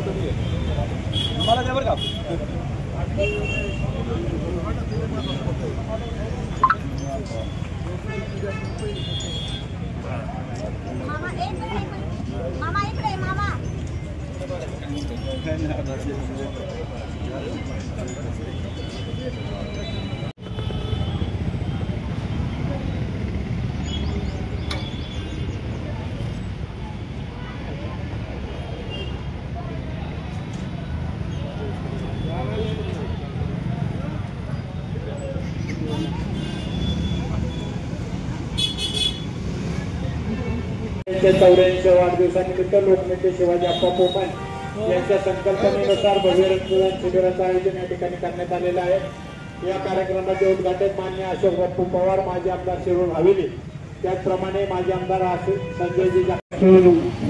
मला द्या बरं का. मामा इकडे मामा. त्यांच्या 84व्या वाढदिवसानिमित्त लोकनेते शिवाजी आप्पा पोपट यांच्या संकल्पनेनुसार भव्य रक्तदान शिबिराचं आयोजन या ठिकाणी करण्यात आलेलं आहे. या कार्यक्रमाचे उद्घाटन माननीय अशोक बाप्पू पवार माजी आमदार शिरूर हवेली, त्याचप्रमाणे माजी आमदार संजयजी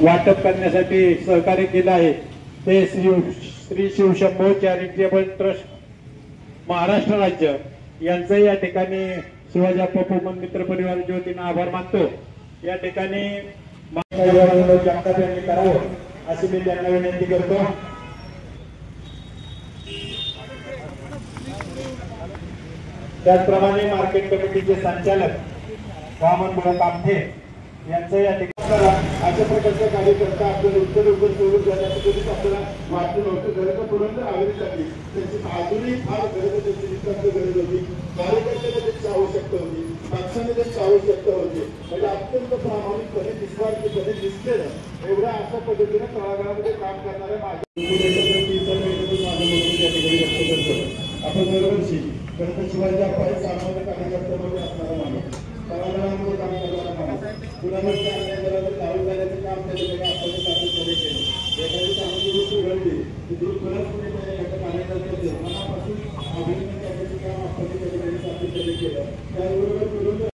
वाटप करण्यासाठी सहकार्य केलं आहे ते श्री शिवशंभो चॅरिटेबल ट्रस्ट महाराष्ट्र राज्य यांचं या ठिकाणी शिवाजी आप्पा पोपट मित्र परिवाराच्या वतीनं आभार मानतो. या ठिकाणी जगताप यांनी करावं अशी मी त्यांना विनंती करतो. त्याचप्रमाणे मार्केट कमिटीचे संचालक वामन कामठे यांचं या ठिकाणी अशा प्रकारचे कार्यकर्ता आपल्याला उत्तर सोडून देण्यासाठी आपल्याला वाटलं नव्हतं. गरज पडून जर आवडीसाठी त्यांची अजूनही फार गरज होती. कार्यकर्त्याला त्यांची आवश्यकता होती, पक्षाने त्यांची आवश्यकता होती. म्हणजे अत्यंत प्रामाणिकपणे निस्वार्थीपणे दिसलेलं एवढ्या अशा पद्धतीने तळागाळामध्ये काम करणाऱ्या आपण दरवर्षी गणपती शिवाजी आप्पा हे सामान्य कार्यकर्त्यामध्ये असणारा माणूस, तळागाळामध्ये काम करणारा माणूस, कुणामध्ये अन्याय झाला तर धावून जाण्याचं काम त्या ठिकाणी आपण सातत्याने केलं. एखादी चांगली गोष्ट घडली की ती परत कुणी त्या घटक आणायचं मनापासून अभिनंदन करण्याचं काम आपण त्या ठिकाणी सातत्याने केलं. त्याचबरोबर